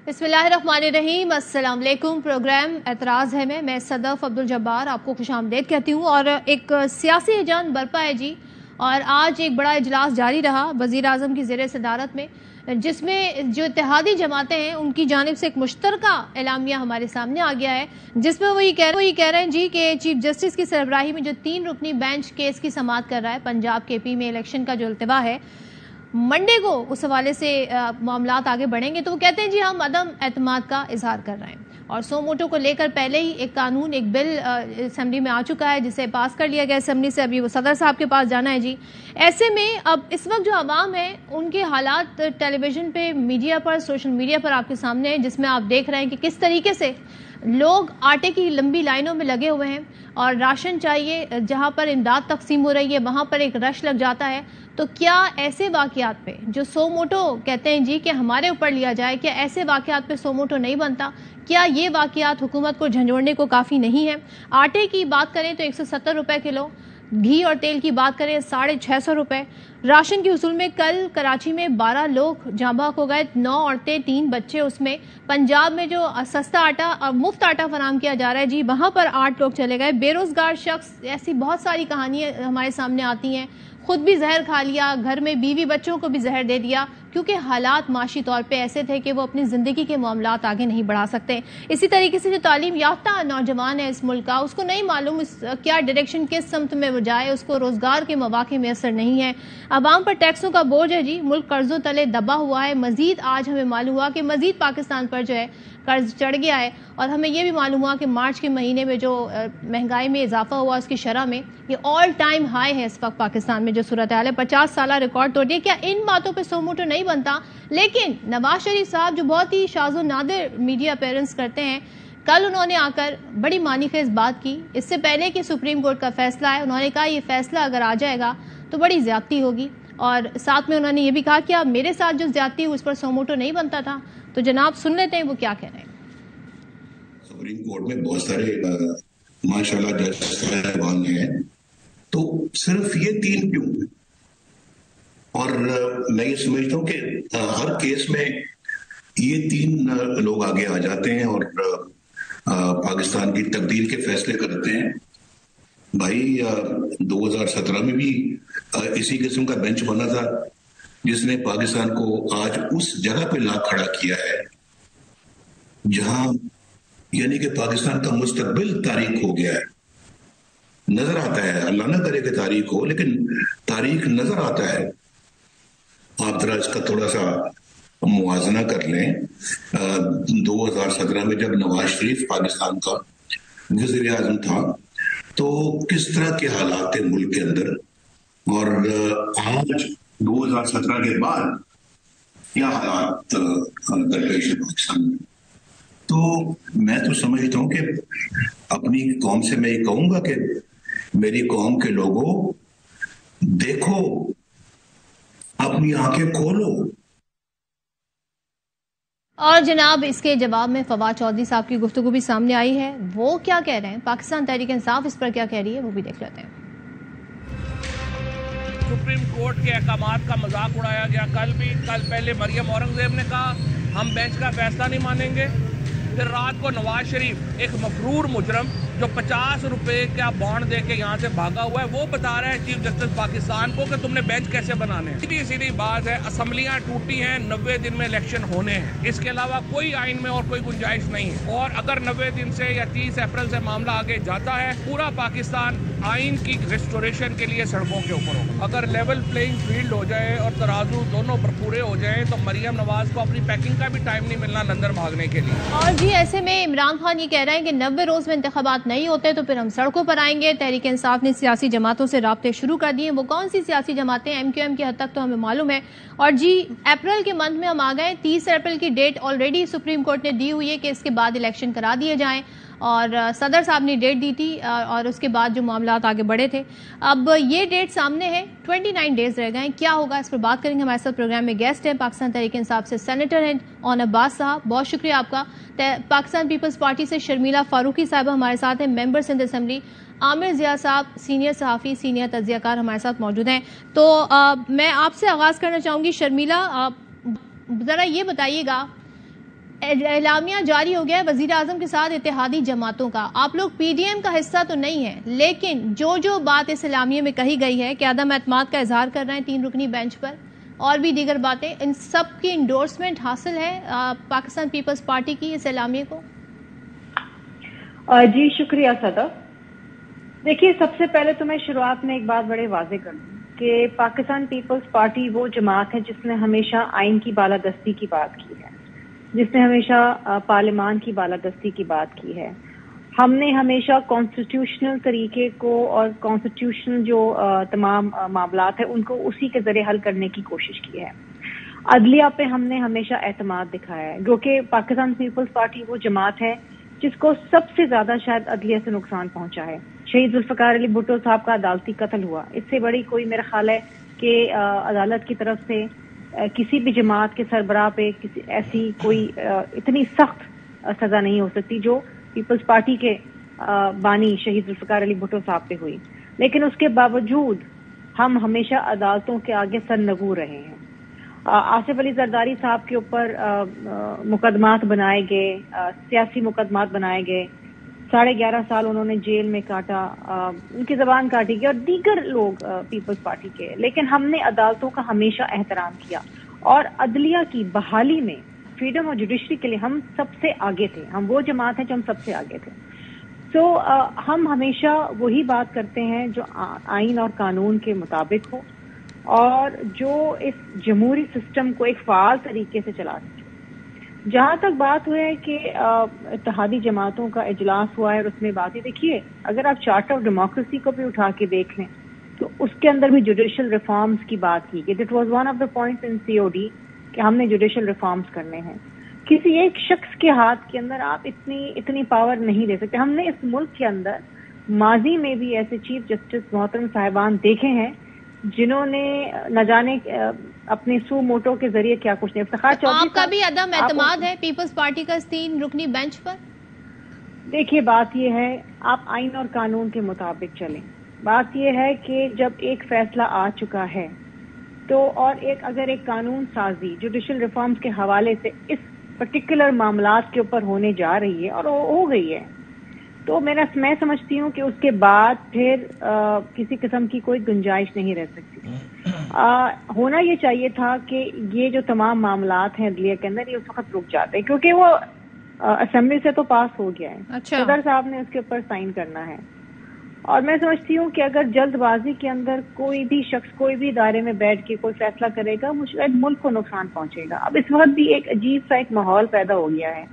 بسم اللہ الرحمن الرحیم، السلام علیکم۔ پروگرام اعتراض ہے میں صدف عبدالجبار آپ کو خوش آمدید کہتی ہوں۔ اور ایک سیاسی ہیجان برپا ہے جی، اور آج ایک بڑا اجلاس جاری رہا وزیر اعظم کی زیر صدارت میں، جس میں جو اتحادی جماعتیں ہیں ان کی جانب سے ایک مشترکہ اعلامیہ ہمارے سامنے آ گیا ہے، جس میں وہ یہ کہہ رہے ہیں جی کہ چیف جسٹس کی سربراہی میں جو 3 رکنی بینچ کیس کی سماعت کر رہا ہے پنجاب کے پی میں الیکشن کا جو التوا ہے، منڈے کو اس حوالے سے معاملات آگے بڑھیں گے۔ تو وہ کہتے ہیں جی ہم عدم اعتماد کا اظہار کر رہے ہیں، اور سو موٹو کو لے کر پہلے ہی ایک قانون، ایک بل اسمبلی میں آ چکا ہے جسے پاس کر لیا گیا اسمبلی سے، ابھی وہ صدر صاحب کے پاس جانا ہے جی۔ ایسے میں اب اس وقت جو عوام ہے ان کے حالات ٹیلی ویژن پہ، میڈیا پر، سوشل میڈیا پر آپ کے سامنے ہیں، جس میں آپ دیکھ رہے ہیں کہ کس طریقے سے لوگ آٹے کی لمبی لائنوں میں لگے ہوئے ہیں، اور راشن چاہیے، جہاں پر امداد تقسیم ہو رہی ہے وہاں پر ایک رش لگ جاتا ہے۔ تو کیا ایسے واقعات پہ جو سو موٹو کہتے ہیں جی کہ ہمارے اوپر لیا جائے، کیا ایسے واقعات پہ سو موٹو نہیں بنتا؟ کیا یہ واقعات حکومت کو جھنجھوڑنے کو کافی نہیں ہے؟ آٹے کی بات کریں تو 170 روپے کلو، گھی اور تیل کی بات کریں 650 روپے، راشن کے حصول میں کل کراچی میں 12 لوگ جاں بحق ہو گئے، 9 عورتیں 3 بچے اس میں۔ پنجاب میں جو سستا آٹا اور مفت آٹا فراہم کیا جا رہا ہے جی، وہاں پر 8 لوگ چلے گئے۔ بے روزگار شخص، ایسی بہت ساری کہانیاں ہمارے سامنے آتی ہیں، خود بھی زہر کھا لیا، گھر میں بیوی بچوں کو بھی زہر دے دیا، کیونکہ حالات معاشی طور پہ ایسے تھے کہ وہ اپنی زندگی کے معاملات آگے نہیں بڑھا سکتے۔ اسی طریقے سے جو تعلیم یافتہ نوجوان ہے اس ملک کا، اس کو نہیں معلوم کیا ڈائریکشن کس سمت میں وہ جائے، اس کو روزگار کے مواقع میسر نہیں ہے۔ عوام پر ٹیکسوں کا بوجھ ہے جی، ملک قرضوں تلے دبا ہوا ہے۔ مزید آج ہمیں معلوم ہوا کہ مزید پاکستان پر جو ہے قرض چڑھ گیا ہے، اور ہمیں یہ بھی معلوم ہوا کہ مارچ کے مہینے میں جو مہنگائی میں اضافہ ہوا اس کی شرح میں یہ آل ٹائم ہائی ہے اس وقت پاکستان میں جو صورتحال ہے، 50 سالہ ریکارڈ توڑ دیا۔ کیا ان باتوں پہ سو موٹو نہیں بنتا؟ لیکن نواز شریف صاحب جو بہت ہی شاذ و نادر میڈیا اپیرنس کرتے ہیں، کل انہوں نے آ کر بڑی معنی خیز بات کی، اس سے پہلے کہ سپریم کورٹ کا فیصلہ ہے، انہوں نے کہا یہ فیصلہ اگر آ جائے گا تو بڑی زیادتی ہوگی، اور ساتھ میں انہوں نے یہ بھی کہا کہ اب میرے ساتھ جو زیادتی ہوئی اس پر سو موٹو نہیں بنتا تھا۔ تو جناب سن لیتے ہیں وہ کیا کہہ رہے ہیں۔ سپریم کورٹ میں بہت سارے ماشاءاللہ جج صاحبان ہیں، تو صرف یہ 3 کیوں؟ اور میں یہ سمجھتا ہوں کہ ہر کیس میں یہ 3 لوگ آگے آ جاتے ہیں اور پاکستان کی تقدیر کے فیصلے کرتے ہیں۔ بھائی 2017 میں بھی اسی قسم کا بینچ بنا تھا جس نے پاکستان کو آج اس جگہ پہ لا کھڑا کیا ہے جہاں یعنی کہ پاکستان کا مستقبل تاریک ہو گیا ہے، نظر آتا ہے، اللہ نہ کرے کہ تاریک ہو لیکن تاریک نظر آتا ہے۔ آپ ذرا اس کا تھوڑا سا موازنہ کر لیں، 2017 میں جب نواز شریف پاکستان کا وزیر اعظم تھا تو کس طرح کے حالات تھے ملک کے اندر، اور آج 2017 کے بعد کیا حالات درپیش ہے پاکستان میں۔ تو میں تو سمجھتا ہوں کہ اپنی قوم سے میں یہ کہوں گا کہ میری قوم کے لوگوں دیکھو، اپنی آنکھیں کھولو۔ اور جناب اس کے جواب میں فواد چودھری صاحب کی گفتگو بھی سامنے آئی ہے، وہ کیا کہہ رہے ہیں، پاکستان تحریک انصاف اس پر کیا کہہ رہی ہے، وہ بھی دیکھ لیتے ہیں۔ سپریم کورٹ کے احکامات کا مذاق اڑایا گیا، کل پہلے مریم اورنگزیب نے کہا ہم بینچ کا فیصلہ نہیں مانیں گے، پھر رات کو نواز شریف ایک مفرور مجرم جو 50 روپے کا بانڈ دے کے یہاں سے بھاگا ہوا ہے، وہ بتا رہا ہے چیف جسٹس پاکستان کو کہ تم نے بینچ کیسے بنانے ہیں۔ سیدھی بات ہے، اسمبلیاں ٹوٹی ہیں، 90 دن میں الیکشن ہونے ہیں، اس کے علاوہ کوئی آئین میں اور کوئی گنجائش نہیں ہے، اور اگر 90 دن سے یا 30 اپریل سے معاملہ آگے جاتا ہے، پورا پاکستان آئین کی ریسٹوریشن کے لیے سڑکوں کے اوپر ہوگا۔ اگر لیول پلینگ فیلڈ ہو جائے اور ترازو دونوں پورے ہو جائیں تو مریم نواز کو اپنی پیکنگ کا بھی ٹائم نہیں ملنا لندن بھاگنے کے لیے۔ اور جی ایسے میں عمران خان یہ کہہ رہے ہیں کہ 90 روز میں انتخابات نہیں ہوتے تو پھر ہم سڑکوں پر آئیں گے۔ تحریک انصاف نے سیاسی جماعتوں سے رابطے شروع کر دیے، وہ کون سی سیاسی جماعتیں؟ ایم کیو ایم کی حد تک تو ہمیں معلوم ہے۔ اور جی اپریل کے منتھ میں ہم آ گئے، 30 اپریل کی ڈیٹ آلریڈی سپریم کورٹ نے دی ہوئی ہے کہ اس کے بعد الیکشن کرا دیے جائیں، اور صدر صاحب نے ڈیٹ دی تھی، اور اس کے بعد جو معاملات آگے بڑھے تھے، اب یہ ڈیٹ سامنے ہے، 29 ڈیز رہ گئے ہیں، کیا ہوگا اس پر بات کریں گے۔ ہمارے ساتھ پروگرام میں گیسٹ ہیں پاکستان تحریک انصاف سے سینیٹر ہیں اون عباس صاحب، بہت شکریہ آپ کا۔ پاکستان پیپلز پارٹی سے شرمیلہ فاروقی صاحبہ ہمارے ساتھ ہیں، ممبر سندھ اسمبلی۔ عامر ضیاء صاحب سینئر صحافی، سینئر تجزیہ کار ہمارے ساتھ موجود ہیں۔ تو میں آپ سے آغاز کرنا چاہوں گی، شرمیلہ ذرا یہ بتائیے گا اعلامیہ جاری ہو گیا ہے وزیر اعظم کے ساتھ اتحادی جماعتوں کا. آپ لوگ پی ڈی ایم کا حصہ تو نہیں ہے، لیکن جو بات اس اعلامیے میں کہی گئی ہے کہ عدم اعتماد کا اظہار کر رہے ہیں 3 رکنی بینچ پر، اور بھی دیگر باتیں، ان سب کی انڈورسمنٹ حاصل ہے پاکستان پیپلز پارٹی کی اس اعلامیے کو؟ جی شکریہ صدف. دیکھیے، سب سے پہلے تو میں شروعات میں ایک بات بڑے واضح کر دوں کہ پاکستان پیپلز پارٹی وہ جماعت ہے جس نے ہمیشہ آئین کی بالادستی کی بات کی ہے، جس نے ہمیشہ پارلیمان کی بالادستی کی بات کی ہے. ہم نے ہمیشہ کانسٹیٹیوشنل طریقے کو اور کانسٹیٹیوشنل جو تمام معاملات ہیں ان کو اسی کے ذریعے حل کرنے کی کوشش کی ہے. عدلیہ پہ ہم نے ہمیشہ اعتماد دکھایا ہے، جو کہ پاکستان پیپلز پارٹی وہ جماعت ہے جس کو سب سے زیادہ شاید عدلیہ سے نقصان پہنچا ہے. شہید ذوالفقار علی بھٹو صاحب کا عدالتی قتل ہوا، اس سے بڑی کوئی میرا خیال ہے کہ عدالت کی طرف سے کسی بھی جماعت کے سربراہ پہ ایسی کوئی اتنی سخت سزا نہیں ہو سکتی جو پیپلز پارٹی کے بانی شہید ذوالفقار علی بھٹو صاحب پہ ہوئی. لیکن اس کے باوجود ہم ہمیشہ عدالتوں کے آگے سرنگوں رہے ہیں. آصف علی زرداری صاحب کے اوپر مقدمات بنائے گئے، سیاسی مقدمات بنائے گئے، 11.5 سال انہوں نے جیل میں کاٹا، ان کی زبان کاٹی گئی، اور دیگر لوگ پیپلز پارٹی کے. لیکن ہم نے عدالتوں کا ہمیشہ احترام کیا، اور عدلیہ کی بحالی میں فریڈم آف جوڈیشری کے لیے ہم سب سے آگے تھے. ہم وہ جماعت ہیں جو ہم سب سے آگے تھے. سو ہم ہمیشہ وہی بات کرتے ہیں جو آئین اور قانون کے مطابق ہو، اور جو اس جمہوری سسٹم کو ایک فعال طریقے سے چلا سکے. جہاں تک بات ہوئی ہے کہ اتحادی جماعتوں کا اجلاس ہوا ہے اور اس میں بات ہی، دیکھیے اگر آپ چارٹر آف ڈیموکریسی کو بھی اٹھا کے دیکھ لیں تو اس کے اندر بھی جوڈیشل ریفارمز کی بات کی گئی. That was one of the points in COD کہ ہم نے جوڈیشل ریفارمز کرنے ہیں. کسی ایک شخص کے ہاتھ کے اندر آپ اتنی پاور نہیں دے سکتے. ہم نے اس ملک کے اندر ماضی میں بھی ایسے چیف جسٹس محترم صاحبان دیکھے ہیں جنہوں نے نہ جانے اپنے سو موٹو کے ذریعے کیا کچھ نہیں. افتخار چودھری آپ کا بھی عدم اعتماد ہے پیپلز پارٹی کا اس 3 رکنی بینچ پر؟ دیکھیے بات یہ ہے، آپ آئین اور قانون کے مطابق چلیں. بات یہ ہے کہ جب ایک فیصلہ آ چکا ہے تو، اور اگر ایک قانون سازی جوڈیشل ریفارمز کے حوالے سے اس پرٹیکولر معاملات کے اوپر ہونے جا رہی ہے اور ہو گئی ہے، تو میں سمجھتی ہوں کہ اس کے بعد پھر کسی قسم کی کوئی گنجائش نہیں رہ سکتی. ہونا یہ چاہیے تھا کہ یہ جو تمام معاملات ہیں عدلیہ کے اندر، یہ اس وقت رک جاتے کیونکہ وہ اسمبلی سے تو پاس ہو گیا ہے. صدر صاحب نے اس کے اوپر سائن کرنا ہے. اور میں سمجھتی ہوں کہ اگر جلد بازی کے اندر کوئی بھی شخص کوئی بھی ادارے میں بیٹھ کے کوئی فیصلہ کرے گا، شاید ملک کو نقصان پہنچے گا. اب اس وقت بھی ایک عجیب سا ایک ماحول پیدا ہو گیا ہے.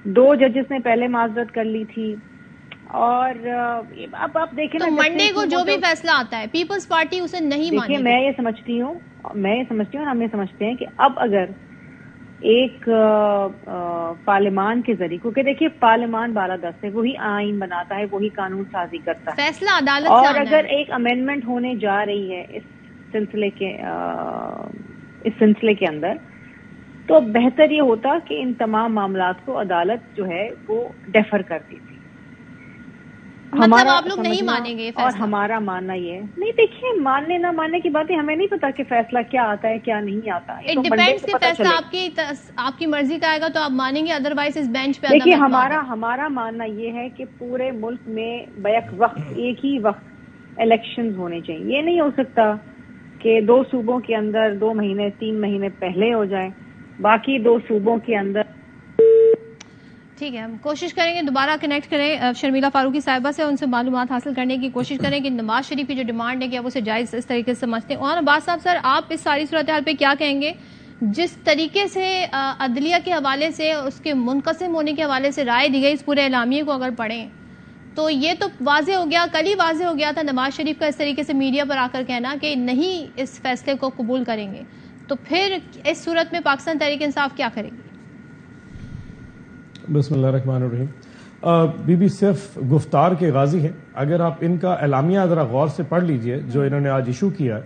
2 ججز نے پہلے معذرت کر لی تھی، اور اب آپ دیکھیں نا، منڈے کو جو بھی فیصلہ آتا ہے پیپلز پارٹی اسے نہیں مانے گی. میں یہ سمجھتی ہوں اور ہم یہ سمجھتے ہیں کہ اب اگر ایک پارلیمان کے ذریعے، کیونکہ دیکھیے پارلیمان بالادست ہے، وہی آئین بناتا ہے، وہی قانون سازی کرتا ہے، فیصلہ عدالت سے اور اگر ایک امینڈمنٹ ہونے جا رہی ہے اس سلسلے کے اندر، تو بہتر یہ ہوتا کہ ان تمام معاملات کو عدالت جو ہے وہ ڈیفر کر دیتی. مطلب آپ لوگ نہیں مانیں گے اور ہمارا ماننا یہ ہے، نہیں دیکھیے ماننے نہ ماننے کی باتیں ہمیں نہیں پتا کہ فیصلہ کیا آتا ہے کیا نہیں آتا. اٹ ڈیپینڈس کہ فیصلہ آپ کی مرضی کا آئے گا تو آپ مانیں گے، ادروائز اس بینچ پہ. دیکھیے ہمارا ماننا یہ ہے کہ پورے ملک میں بیک وقت ایک ہی وقت الیکشنز ہونے چاہیے. یہ نہیں ہو سکتا کہ 2 صوبوں کے اندر 2 مہینے 3 مہینے پہلے ہو جائے، باقی 2 صوبوں کے اندر. ٹھیک ہے، ہم کوشش کریں گے دوبارہ کنیکٹ کریں شرمیلا فاروقی صاحبہ سے، ان سے معلومات حاصل کرنے کی کوشش کریں کہ نواز شریف کی جو ڈیمانڈ ہے کہ آپ اسے جائز اس طریقے سے سمجھتے ہیں. اور عباس صاحب سر، آپ اس ساری صورتحال پہ کیا کہیں گے؟ جس طریقے سے عدلیہ کے حوالے سے اس کے منقسم ہونے کے حوالے سے رائے دی گئی اس پورے اعلامیے کو اگر پڑھیں تو یہ تو واضح ہو گیا، کل ہی واضح ہو گیا تھا نواز شریف کا اس طریقے سے میڈیا پر آ کر کہنا کہ نہیں اس فیصلے کو قبول کریں گے. تو پھر اس صورت میں پاکستان تحریک انصاف کیا کرے گی؟ بسم اللہ الرحمن الرحیم. بی بی صرف گفتار کے غازی ہیں. اگر آپ ان کا اعلامیہ ذرا غور سے پڑھ لیجئے جو انہوں نے آج ایشو کیا ہے،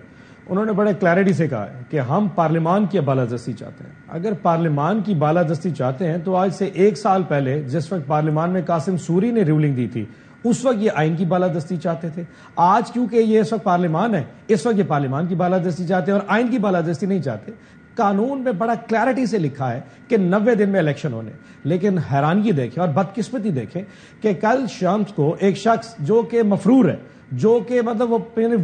انہوں نے بڑے کلیئرٹی سے کہا ہے کہ ہم پارلیمان کی بالادستی چاہتے ہیں. اگر پارلیمان کی بالادستی چاہتے ہیں تو آج سے 1 سال پہلے جس وقت پارلیمان میں قاسم سوری نے رولنگ دی تھی، اس وقت یہ آئین کی بالادستی چاہتے تھے. آج کیونکہ یہ اس وقت پارلیمان ہے، اس وقت یہ پارلیمان کی بالادستی چاہتے ہیں اور آئین کی بالادستی نہیں چاہتے. قانون میں بڑا کلیئرٹی سے لکھا ہے کہ 90 دن میں الیکشن ہونے. لیکن حیرانگی دیکھیں اور بدقسمتی دیکھیں کہ کل شام کو ایک شخص جو کہ مفرور ہے, جو کہ مطلب وہ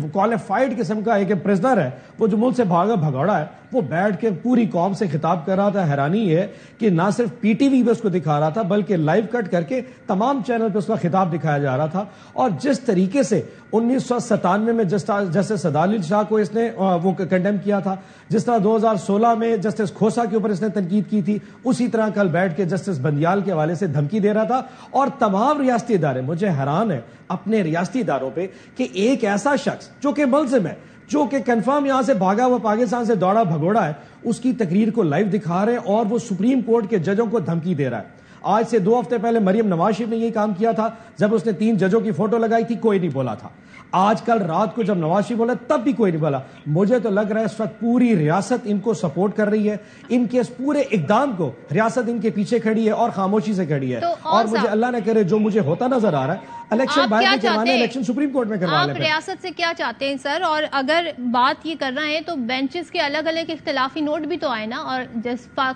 کوالیفائڈ قسم کا ایک پرزنر ہے, وہ جو ملک سے بھگوڑا ہے, وہ بیٹھ کے پوری قوم سے خطاب کر رہا تھا. حیرانی یہ ہے کہ نہ صرف پی ٹی وی پہ اس کو دکھا رہا تھا بلکہ لائیو کٹ کر کے تمام چینل پہ اس کا خطاب دکھایا جا رہا تھا. اور جس طریقے سے 1997 میں جسٹس عدالت شاہ کو اس نے وہ کنڈیم کیا تھا, جس طرح 2016 میں جسٹس کھوسا کے اوپر اس نے تنقید کی تھی, اسی طرح کل بیٹھ کے جسٹس بندیال کے حوالے سے دھمکی دے رہا تھا. اور تمام ریاستی ادارے, مجھے حیران ہے اپنے ریاستی اداروں پہ کہ ایک ایسا شخص جو کہ ملزم ہے, جو کہ کنفرم یہاں سے بھاگا ہوا پاکستان سے دوڑا بھگوڑا ہے, اس کی تقریر کو لائیو دکھا رہے ہیں اور وہ سپریم کورٹ کے ججوں کو دھمکی دے رہا ہے. آج سے 2 ہفتے پہلے مریم نواز شریف نے یہ کام کیا تھا جب اس نے 3 ججوں کی فوٹو لگائی تھی, کوئی نہیں بولا تھا. آج کل رات کو جب نواز شریف بولا تب بھی کوئی نہیں بولا. مجھے تو لگ رہا ہے اس وقت پوری ریاست ان کو سپورٹ کر رہی ہے, ان کے اس پورے اقدام کو ریاست ان کے پیچھے کھڑی ہے اور خاموشی سے کھڑی ہے. اور مجھے اللہ نہ کرے جو مجھے ہوتا نظر آ رہا ہے, الیکشن باہر میں کروانے, الیکشن سپریم کورٹ میں کروانے. آپ ریاست سے کیا چاہتے ہیں سر؟ اور اگر بات یہ کر رہے ہیں تو بینچز کے الگ الگ اختلافی نوٹ بھی تو آئے نا, اور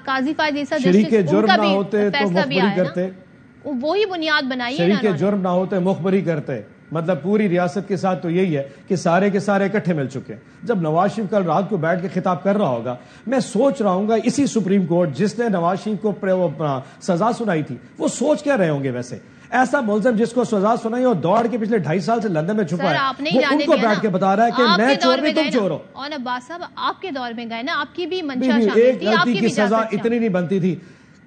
قاضی فائز عیسیٰ شریک جرم نہ ہوتے تو مخبری کرتے, وہی بنیاد بنائی ہے. شریک جرم نہ ہوتے مخبری کرتے. مطلب پوری ریاست کے ساتھ تو یہی ہے کہ سارے کے سارے اکٹھے مل چکے ہیں. جب نواز شریف کل رات کو بیٹھ کے خطاب کر رہا ہوگا, میں سوچ رہا ہوں گا اسی سپریم کورٹ جس نے نواز شریف کو سزا سنائی تھی, وہ سوچ کیا رہے ہوں گے ویسے. ایسا ملزم جس کو سزا سنائی اور دوڑ کے پچھلے 2.5 سال سے لندن میں چھپا ہے, وہ ان کو بیٹھ کے بتا رہا ہے کہ میں چور نہیں تم چور ہو. اور عباس صاحب آپ کے دور میں گئے نا, آپ کی بھی منشا شامل تھی, ایک غلطی کی سزا اتنی نہیں بنتی تھی.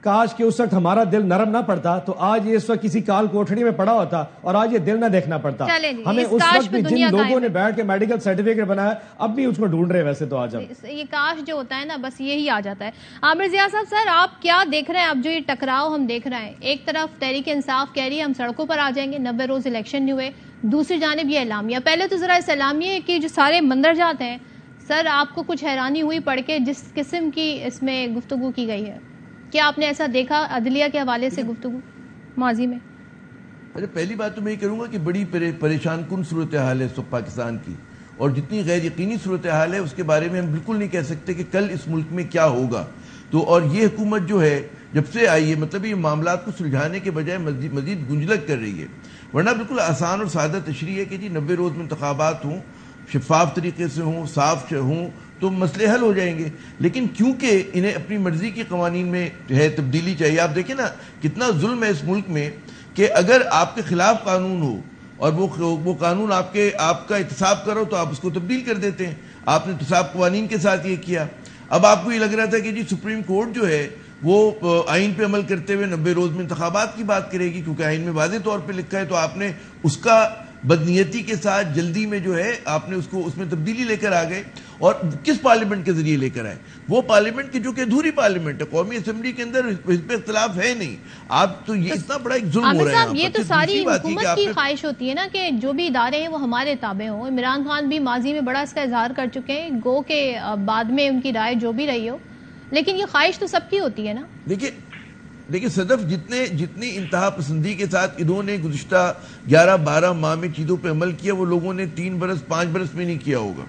کاش کہ اس وقت ہمارا دل نرم نہ پڑتا تو آج یہ اس وقت کسی کال کوٹھڑی میں پڑا ہوتا اور آج یہ دل نہ دیکھنا پڑتا. ہمیں اس وقت بھی جن لوگوں نے بیٹھ کے میڈیکل سرٹیفکیٹ بنایا اب بھی اس کو ڈھونڈ رہے. ویسے تو آج یہ کاش جو ہوتا ہے نا, بس یہی آ جاتا ہے. عامر ضیاء صاحب, سر آپ کیا دیکھ رہے ہیں اب جو یہ ٹکراؤ ہم دیکھ رہے ہیں؟ ایک طرف تحریک انصاف کہہ رہی ہے ہم سڑکوں پر آ جائیں گے, 90 روز الیکشن نہیں ہوئے, دوسری جانب یہ اعلامیہ. پہلے تو ذرا اس اعلامیہ کی جو سارے مندرجات ہیں سر, آپ کو کچھ حیرانی ہوئی پڑھ کے جس قسم کی اس میں گفتگو کی گئی ہے؟ کیا آپ نے ایسا دیکھا عدلیہ کے حوالے سے گفتگو ماضی میں؟ پہلی بات تو میں یہ کروں گا کہ بڑی پریشان کن صورتحال ہے پاکستان کی, اور جتنی غیر یقینی صورتحال ہے اس کے بارے میں ہم بالکل نہیں کہہ سکتے کہ کل اس ملک میں کیا ہوگا. تو اور یہ حکومت جو ہے جب سے آئی ہے, مطلب یہ معاملات کو سلجھانے کے بجائے مزید گنجلک کر رہی ہے. ورنہ بالکل آسان اور سادہ تشریح ہے کہ جی 90 روز میں انتخابات ہوں, شفاف طریقے سے ہوں, صاف ہوں, تو مسئلے حل ہو جائیں گے. لیکن کیونکہ انہیں اپنی مرضی کے قوانین میں ہے تبدیلی چاہیے. آپ دیکھیں نا کتنا ظلم ہے اس ملک میں کہ اگر آپ کے خلاف قانون ہو اور وہ قانون آپ کا احتساب کرو تو آپ اس کو تبدیل کر دیتے ہیں. آپ نے احتساب قوانین کے ساتھ یہ کیا. اب آپ کو یہ لگ رہا تھا کہ جی سپریم کورٹ جو ہے وہ آئین پہ عمل کرتے ہوئے 90 روز میں انتخابات کی بات کرے گی کیونکہ آئین میں واضح طور پہ لکھا ہے, تو آپ نے اس کا بدنیتی کے ساتھ جلدی میں جو ہے آپ نے اس میں تبدیلی لے کر آ گئے. اور کس پارلیمنٹ کے ذریعے لے کر آئے؟ وہ پارلیمنٹ کی جو کہ ادھوری پارلیمنٹ ہے, قومی اسمبلی کے اندر اس پہ اختلاف ہے نہیں. آپ تو یہ اتنا بڑا ایک ظلم ہو رہا ہے. یہ تو ساری حکومت کی خواہش ہوتی ہے نا کہ جو بھی ادارے ہیں وہ ہمارے تابع ہوں. عمران خان بھی ماضی میں بڑا اس کا اظہار کر چکے ہیں, گو کہ بعد میں ان کی رائے جو بھی رہی ہو, لیکن یہ خواہش تو سب کی ہوتی ہے نا. دیکھیں صدف, جتنی انتہا پسندی کے ساتھ انہوں نے گزشتہ 11-12 ماہ میں چیزوں پہ عمل کیا وہ لوگوں نے 3 برس 5 برس میں نہیں کیا ہوگا.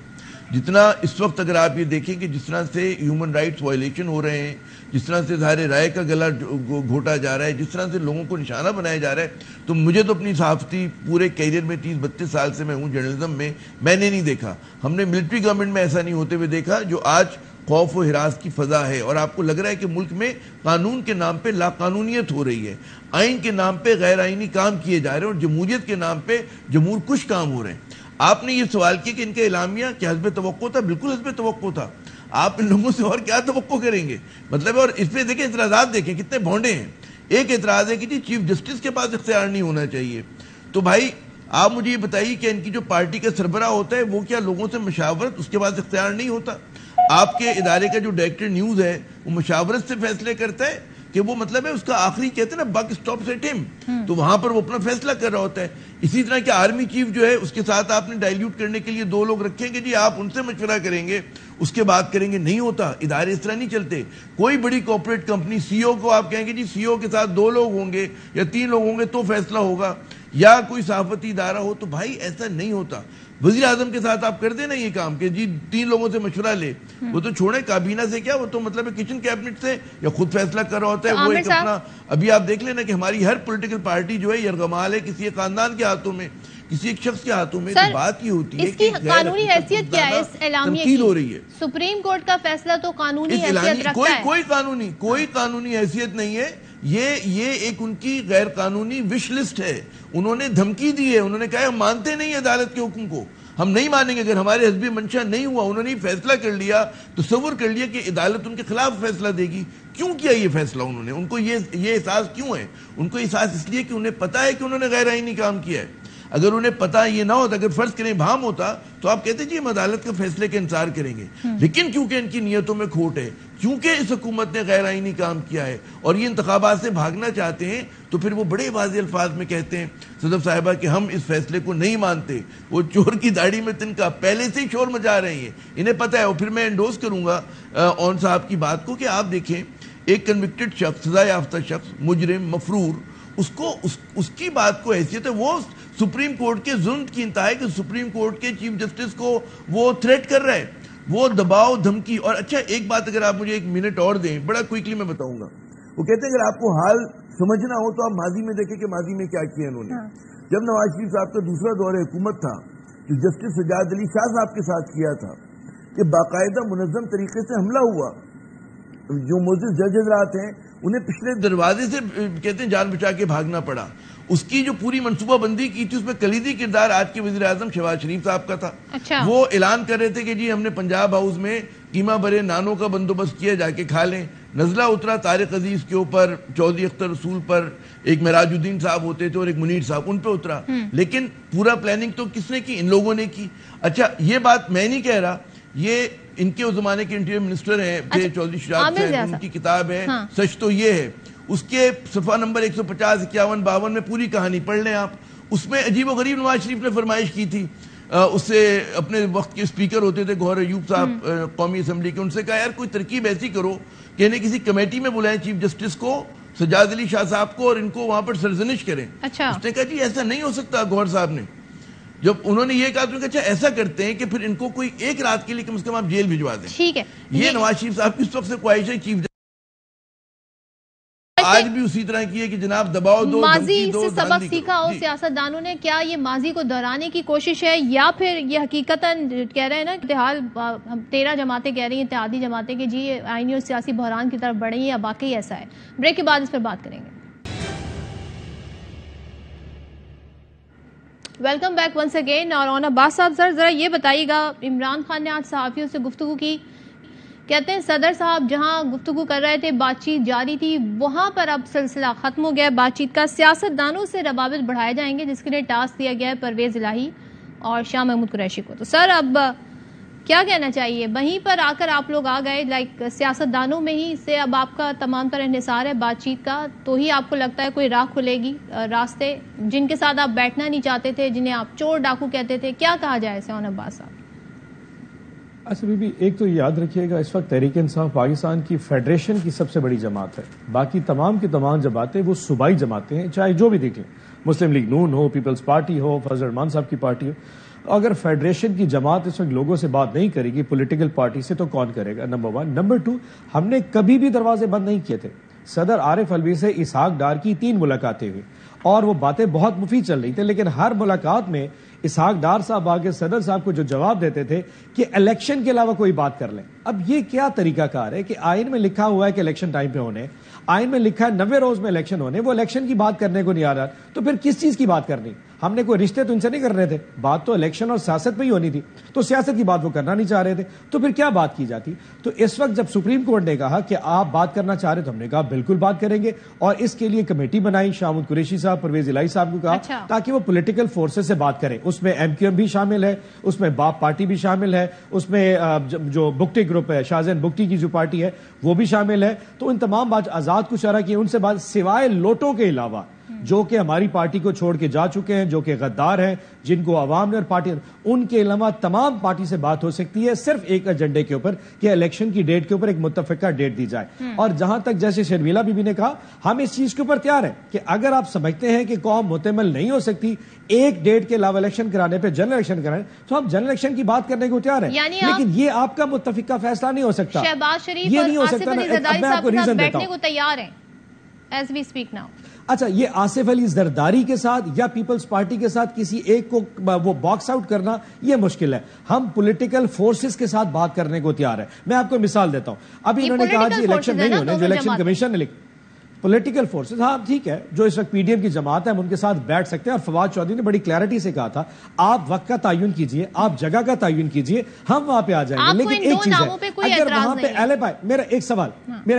جتنا اس وقت اگر آپ یہ دیکھیں کہ جس طرح سے ہیومن رائٹس وائلیشن ہو رہے ہیں, جس طرح سے ظاہر رائے کا گلا گھوٹا جا رہا ہے, جس طرح سے لوگوں کو نشانہ بنایا جا رہا ہے, تو مجھے تو اپنی صحافتی پورے کیریئر میں 30-32 سال سے میں ہوں جرنلزم میں نے نہیں دیکھا. ہم نے ملٹری گورنمنٹ میں ایسا نہیں ہوتے ہوئے دیکھا جو آج خوف و ہراس کی فضا ہے. اور آپ کو لگ رہا ہے کہ ملک میں قانون کے نام پہ لا قانونیت ہو رہی ہے, آئین کے نام پہ غیر آئینی کام کیے جا رہے ہیں, اور جمہوریت کے نام پہ جمہور کش کام ہو رہے ہیں. آپ نے یہ سوال کیا کہ ان کا اعلامیہ کیا حسب توقع تھا؟ بالکل حسب توقع تھا. آپ ان لوگوں سے اور کیا توقع کریں گے؟ مطلب, اور اس پہ دیکھیں اعتراضات دیکھیں کتنے بھونڈے ہیں. ایک اعتراض ہے کہ جی چیف جسٹس کے پاس اختیار نہیں ہونا چاہیے. تو بھائی آپ مجھے یہ بتائیے کہ ان کی جو پارٹی کا سربراہ ہوتا ہے وہ کیا لوگوں سے مشاورت, اس کے پاس اختیار نہیں ہوتا؟ آپ کے ادارے کا جو ڈائریکٹر نیوز ہے وہ مشاورت سے فیصلے کرتا ہے کہ وہ مطلب ہے اس کا آخری کہتے ہیں نا بک اسٹاپس ایٹ ہم, تو وہاں پر وہ اپنا فیصلہ کر رہا ہوتا ہے. اسی طرح کہ آرمی چیف جو ہے اس کے ساتھ آپ نے ڈائلیوٹ کرنے کے لیے 2 لوگ رکھیں گے, جی آپ ان سے مشورہ کریں گے اس کے بعد کریں گے. نہیں ہوتا, ادارے اس طرح نہیں چلتے. کوئی بڑی کارپوریٹ کمپنی سی او کو آپ کہیں گے جی سی او کے ساتھ 2 لوگ ہوں گے یا 3 لوگ ہوں گے تو فیصلہ ہوگا. یا کوئی صحافتی ادارہ ہو, تو بھائی ایسا نہیں ہوتا. وزیر اعظم کے ساتھ آپ کر دیں نا یہ کام کہ جی 3 لوگوں سے مشورہ لے, وہ تو چھوڑیں کابینہ سے, کیا وہ تو مطلب کچن کیبنٹ سے یا خود فیصلہ کر رہا ہوتا ہے. وہ ایک اپنا, ابھی آپ دیکھ لینا کہ ہماری ہر پولیٹیکل پارٹی جو ہے یرغمال ہے کسی ایک خاندان کے ہاتھوں میں, کسی ایک شخص کے ہاتوں میں. تو بات یہ ہوتی ہے کہ قانونی حیثیت کیا ہے اس اعلامیے کی؟ ہو رہی ہے سپریم کورٹ کا فیصلہ تو قانونی حیثیت رکھتا ہے. کوئی قانونی حیثیت نہیں ہے. یہ ایک ان کی غیر قانونی وش لسٹ ہے. انہوں نے دھمکی دی ہے, انہوں نے کہا ہم مانتے نہیں عدالت کے حکم کو, ہم نہیں مانیں گے. اگر ہمارے حزبی منشا نہیں ہوا, انہوں نے فیصلہ کر لیا, تصور کر لیا کہ عدالت ان کے خلاف فیصلہ دے گی. کیوں کیا یہ فیصلہ انہوں نے؟ ان کو یہ احساس کیوں ہے؟ ان کو احساس اس لیے کہ انہیں پتا ہے کہ انہوں نے غیر آئینی کام کیا ہے. اگر انہیں پتا یہ نہ ہوتا, اگر فرض کریں بھام ہوتا, تو آپ کہتے جی ہم عدالت کے فیصلے کا انتظار کریں گے. لیکن کیونکہ ان کی نیتوں میں کھوٹ ہے, کیونکہ اس حکومت نے غیر آئینی کام کیا ہے اور یہ انتخابات سے بھاگنا چاہتے ہیں, تو پھر وہ بڑے واضح الفاظ میں کہتے ہیں صدف صاحبہ کہ ہم اس فیصلے کو نہیں مانتے. وہ چور کی داڑھی میں تنکا, پہلے سے ہی شور مچا رہے ہیں, انہیں پتہ ہے. اور پھر میں انڈوز کروں گا اون صاحب کی بات کو کہ آپ دیکھیں ایک کنوکٹڈ شخص, سزا یافتہ شخص, مجرم, مفرور, اس کی بات کو حیثیت ہے. وہ سپریم کورٹ کے ظلم کی انتہا ہے کہ سپریم کورٹ کے چیف جسٹس کو وہ تھریٹ کر رہا ہے, وہ دباؤ دھمکی. اور اچھا ایک بات اگر آپ مجھے 1 منٹ اور دیں, بڑا کوئکلی میں بتاؤں گا. وہ کہتے ہیں اگر آپ کو حال سمجھنا ہو تو آپ ماضی میں دیکھیں کہ ماضی میں کیا کیا انہوں نے. جب نواز شریف صاحب کا دوسرا دور حکومت تھا, جو جسٹس سجاد علی شاہ صاحب کے ساتھ کیا تھا, کہ باقاعدہ منظم طریقے سے حملہ ہوا. جو معزز جج حضرات ہیں انہیں پچھلے دروازے سے کہتے ہیں جان بچا کے بھاگنا پڑا. اس کی جو پوری منصوبہ بندی کی تھی اس میں کلیدی کردار آج کے وزیر اعظم شہباز شریف صاحب کا تھا. وہ اعلان کر رہے تھے کہ جی ہم نے پنجاب ہاؤس میں قیمہ برے نانوں کا بندوبست کیا, جا کے کھا لیں. نزلہ اترا طارق عزیز کے اوپر, چودھری اختر رسول پر, ایک معراج الدین صاحب ہوتے تھے اور ایک منیر صاحب, ان پہ اترا. لیکن پورا پلاننگ تو کس نے کی؟ ان لوگوں نے کی. اچھا یہ بات میں نہیں کہہ رہا, یہ ان کے اس زمانے کے انٹیریئر منسٹر ہیں چودھری شجاعت صاحب, ان کی کتاب ہے سچ تو یہ ہے. اس کے صفحہ نمبر 150, 51, 52 میں پوری کہانی پڑھ لیں آپ. اس میں عجیب و غریب نواز شریف نے فرمائش کی تھی. اس سے اپنے وقت کے اسپیکر ہوتے تھے گوہر ایوب صاحب قومی اسمبلی کے, ان سے کہا یار کوئی ترکیب ایسی کرو کہ انہیں کسی کمیٹی میں بلائیں چیف جسٹس کو, سجاد علی شاہ صاحب کو, اور ان کو وہاں پر سرزنش کریں. اس نے کہا جی ایسا نہیں ہو سکتا. گوہر صاحب نے جب انہوں نے یہ کہا تو اچھا ایسا کرتے ہیں کہ پھر ان کو کوئی ایک رات کے لیے کم از کم آپ جیل بھجوا دیں. ٹھیک ہے, یہ نواز شریف صاحب کی اس وقت سے خواہش ہے چیف آج بھی اسی طرح کی ہے کہ جناب دباؤ دو, ماضی سے سبق سیکھا ہو سیاستدانوں نے. کیا یہ ماضی کو دہرانے کی کوشش ہے, یا پھر یہ حقیقتاً کہہ رہے ہیں نا اتحاد, 13 جماعتیں کہہ رہی ہیں اتحادی جماعتیں کہ جی آئینی اور سیاسی بحران کی طرف بڑھیں, یا باقی ایسا ہے؟ بریک کے بعد اس پر بات کریں گے. Welcome back once again. اور اون عباس صاحب سر ذرا یہ بتائیے گا, عمران خان نے آج صحافیوں سے گفتگو کی, کہتے ہیں صدر صاحب جہاں گفتگو کر رہے تھے, بات چیت جاری تھی, وہاں پر اب سلسلہ ختم ہو گیا بات چیت کا. سیاست دانوں سے روابط بڑھائے جائیں گے, جس کے لیے ٹاسک دیا گیا ہے پرویز الہی اور شاہ محمود قریشی کو. تو سر اب کیا کہنا چاہیے؟ وہیں پر آ کر آپ لوگ آ گئے, لائک سیاست دانوں میں ہی سے اب آپ کا تمام تر انحصار ہے بات چیت کا, تو ہی آپ کو لگتا ہے کوئی راہ کھلے گی, راستے جن کے ساتھ آپ بیٹھنا نہیں چاہتے تھے, جنہیں آپ چور ڈاکو کہتے تھے, کیا کہا جائے اسے اون عباس صاحب؟ اچھا بی بی, ایک تو یاد رکھیے گا اس وقت تحریک انصاف پاکستان کی فیڈریشن کی سب سے بڑی جماعت ہے. باقی تمام کی تمام جماعتیں وہ صوبائی جماعتیں ہیں, چاہے جو بھی دیکھ لیں, مسلم لیگ نون ہو, پیپلز پارٹی ہو, فضل الرحمان صاحب کی پارٹی ہو. اگر فیڈریشن کی جماعت اس وقت لوگوں سے بات نہیں کرے گی پولیٹیکل پارٹی سے, تو کون کرے گا؟ نمبر 1. نمبر 2, ہم نے کبھی بھی دروازے بند نہیں کیے تھے. صدر عارف الوی سے اسحاق ڈار کی 3 ملاقاتیں ہوئی اور وہ باتیں بہت مفید چل رہی تھی, لیکن ہر ملاقات میں اسحاق ڈار صاحب آگے صدر صاحب کو جو جواب دیتے تھے کہ الیکشن کے علاوہ کوئی بات کر لیں. اب یہ کیا طریقہ کار ہے کہ آئین میں لکھا ہوا ہے کہ الیکشن ٹائم پہ ہونے, آئین میں لکھا ہے 90 روز میں الیکشن ہونے, وہ الیکشن کی بات کرنے کو نہیں آ رہا, تو پھر کس چیز کی بات کرنی؟ ہم نے کوئی رشتے تو ان سے نہیں کر رہے تھے, بات تو الیکشن اور سیاست پہ ہی ہونی تھی, تو سیاست کی بات وہ کرنا نہیں چاہ رہے تھے, تو پھر کیا بات کی جاتی؟ تو اس وقت جب سپریم کورٹ نے کہا کہ آپ بات کرنا چاہ رہے, تو ہم نے کہا بالکل بات کریں گے, اور اس کے لیے کمیٹی بنائی, شاہ محمود قریشی صاحب, پرویز الہی صاحب کو کہا تاکہ وہ پولیٹیکل فورسز سے بات کریں. اس میں MQM بھی شامل ہے, اس میں باپ پارٹی بھی شامل ہے, اس میں جو بگٹی گروپ ہے, شاہزین بگٹی کی جو پارٹی ہے وہ بھی شامل ہے. تو ان تمام بات آزاد کو شرح کی, ان سے بات سوائے لوٹوں کے علاوہ جو کہ ہماری پارٹی کو چھوڑ کے جا چکے ہیں, جو کہ غدار ہیں, جن کو عوام نے اور پارٹی, ان کے علاوہ تمام پارٹی سے بات ہو سکتی ہے صرف ایک ایجنڈے کے اوپر کہ الیکشن کی ڈیٹ کے اوپر ایک متفقہ ڈیٹ دی جائے. اور جہاں تک جیسے شرمیلا بی بی نے کہا, ہم اس چیز کے اوپر تیار ہیں کہ اگر آپ سمجھتے ہیں کہ قوم متعمل نہیں ہو سکتی ایک ڈیٹ کے علاوہ الیکشن کرانے پہ, جنرل الیکشن کرانے, تو ہم جنرل الیکشن کی بات کرنے کو تیار ہیں, لیکن یہ آپ کا متفقہ فیصلہ نہیں ہو سکتا. شہباز شریف اور آصف علی زرداری صاحب کے ساتھ بیٹھنے کو تیار ہیں ایز وی اسپیک ناؤ. اچھا, یہ آصف علی زرداری کے ساتھ یا پیپلز پارٹی کے ساتھ کسی ایک کو وہ باکس آؤٹ کرنا یہ مشکل ہے. ہم پولیٹیکل فورسز کے ساتھ بات کرنے کو تیار ہے. میں آپ کو مثال دیتا ہوں. ابھی انہوں نے کہا جی الیکشن نہیں ہونے, جو الیکشن کمیشن نے لکھا پولیٹیکل فورسز, ہاں ٹھیک ہے, جو اس وقت پی ڈی ایم کی جماعت ہے ہم ان کے ساتھ بیٹھ سکتے ہیں. اور فواد چودھری نے بڑی کلیئرٹی سے کہا تھا آپ وقت کا تعین کیجئے, آپ جگہ کا تعین کیجئے, ہم وہاں پہ آ جائیں گے. لیکن ایک چیز ہے, اگر وہاں پہ ایلیبائی, میرا ایک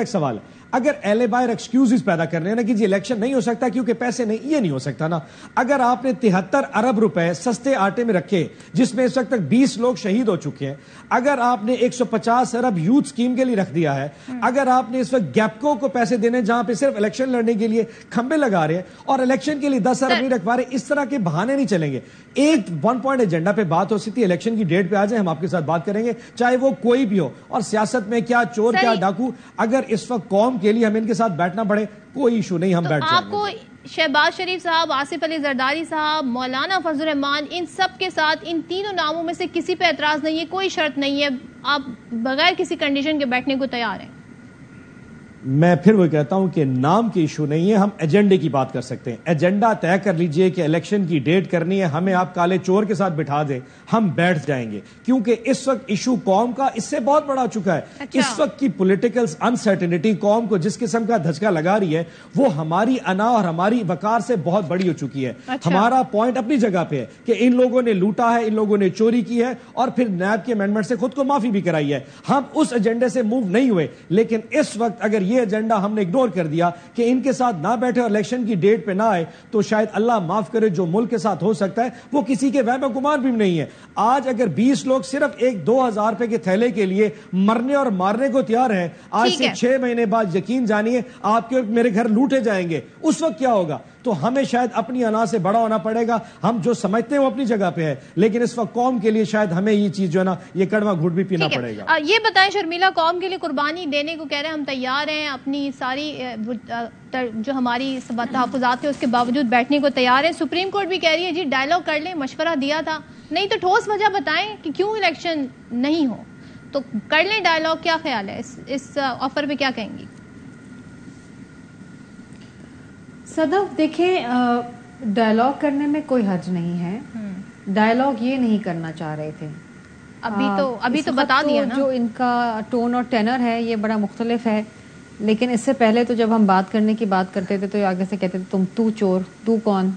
سوال ہے, اگر ایلیبائی اور ایکسکیوزز پیدا کرنے ہیں نا کہ جی الیکشن نہیں ہو سکتا کیونکہ پیسے نہیں, یہ نہیں ہو سکتا نا. اگر آپ نے 73 ارب روپے سستے آٹے میں رکھے جس میں اس وقت تک 20 لوگ شہید ہو چکے ہیں, اگر آپ نے 150 ارب یوتھ اسکیم کے لیے رکھ دیا ہے, اگر آپ نے اس وقت گیپکو کو پیسے دینے جہاں پہ صرف الیکشن لڑنے کے لیے کھمبے لگا رہے ہیں اور الیکشن کے لیے 10 ارب نہیں رکھ پا رہے, اس طرح کے بہانے نہیں چلیں گے. ایک 1 پوائنٹ ایجنڈا پہ بات ہو سکتی ہے, الیکشن کی ڈیٹ پہ آ جائیں, ہم آپ کے ساتھ بات کریں گے چاہے وہ کوئی بھی ہو. اور سیاست میں کیا چور کیا ڈاکو, اگر اس وقت قوم کے لیے ہم ان کے ساتھ بیٹھنا پڑے کوئی ایشو نہیں, ہم بیٹھ جائیں گے. آپ کو شہباز شریف صاحب, آصف علی زرداری صاحب, مولانا فضل الرحمان, ان سب کے ساتھ ان تینوں ناموں میں سے کسی پہ اعتراض نہیں ہے, کوئی شرط نہیں ہے, آپ بغیر کسی کنڈیشن کے بیٹھنے کو تیار ہیں؟ میں پھر وہ کہتا ہوں کہ نام کی ایشو نہیں ہے, ہم ایجنڈے کی بات کر سکتے ہیں. ایجنڈا طے کر لیجئے کہ الیکشن کی ڈیٹ کرنی ہے, ہمیں آپ کالے چور کے ساتھ بٹھا دیں, ہم بیٹھ جائیں گے. کیونکہ اس وقت ایشو قوم کا اس سے بہت بڑا ہو چکا ہے. اس وقت کی پولیٹیکل انسرٹینٹی قوم کو جس قسم کا دھچکا لگا رہی ہے وہ ہماری انا اور ہماری وقار سے بہت بڑی ہو چکی ہے. ہمارا پوائنٹ اپنی جگہ پہ ہے کہ ان لوگوں نے لوٹا ہے, ان لوگوں نے چوری کی ہے اور پھر نیب کے امینڈمنٹ سے خود کو معافی بھی کرائی ہے. ہم اس ایجنڈے سے موو نہیں ہوئے, لیکن اس وقت اگر یہ ایجنڈا ہم نے اگنور کر دیا کہ ان کے ساتھ نہ بیٹھے اور الیکشن کی ڈیٹ پہ نہ آئے, تو شاید اللہ معاف کرے جو ملک کے ساتھ ہو سکتا ہے وہ کسی کے وہم و گمان بھی نہیں ہے. آج اگر 20 لوگ صرف 1-2 ہزار روپے کے تھیلے کے لیے مرنے اور مارنے کو تیار ہیں, آج سے 6 مہینے بعد یقین جانیے آپ کے میرے گھر لوٹے جائیں گے, اس وقت کیا ہوگا؟ تو ہمیں شاید اپنی انا سے بڑا ہونا پڑے گا. ہم جو سمجھتے ہیں وہ اپنی جگہ پہ ہے, لیکن اس وقت قوم کے لیے شاید ہمیں یہ چیز جو ہے نا یہ کڑوا گھوٹ بھی پینا پڑے گا. یہ بتائیں شرمیلا, قوم کے لیے قربانی دینے کو کہہ رہے ہیں, ہم تیار ہیں, اپنی ساری جو ہماری تحفظات ہیں اس کے باوجود بیٹھنے کو تیار ہیں. سپریم کورٹ بھی کہہ رہی ہے جی ڈائلاگ کر لیں, مشورہ دیا تھا, نہیں تو ٹھوس وجہ بتائیں کہ کیوں الیکشن نہیں ہو, تو کر لیں ڈائلاگ. کیا خیال ہے اس آفر پہ, کیا کہیں گی؟ صدف دیکھیں, ڈائلاگ کرنے میں کوئی حرج نہیں ہے. ڈائلاگ یہ نہیں کرنا چاہ رہے تھے, ابھی تو بتا دیا نا. جو ان کا ٹون اور ٹینر ہے یہ بڑا مختلف ہے, لیکن اس سے پہلے تو جب ہم بات کرنے کی بات کرتے تھے تو آگے سے کہتے تھے تو چور, تو کون.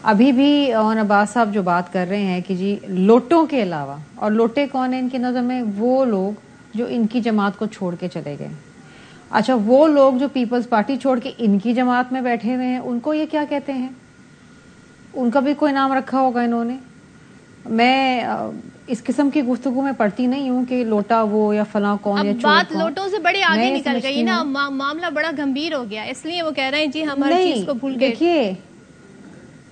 ابھی بھی اور عباس صاحب جو بات کر رہے ہیں کہ جی لوٹوں کے علاوہ, اور لوٹے کون ہیں ان کی نظر میں؟ وہ لوگ جو ان کی جماعت کو چھوڑ کے چلے گئے. اچھا, وہ لوگ جو پیپلز پارٹی چھوڑ کے ان کی جماعت میں بیٹھے ہوئے ہیں ان کو یہ کیا کہتے ہیں؟ ان کا بھی کوئی نام رکھا ہوگا انہوں نے. میں اس قسم کی گفتگو میں پڑھتی نہیں ہوں کہ لوٹا وہ یا فلاں کون یا چور کون. بات لوٹوں سے بڑی آگے نکل گئی نا, معاملہ بڑا گمبھیر ہو گیا, اس لیے وہ کہہ رہے ہیں جی ہم ہر چیز کو بھول گئے. دیکھیے,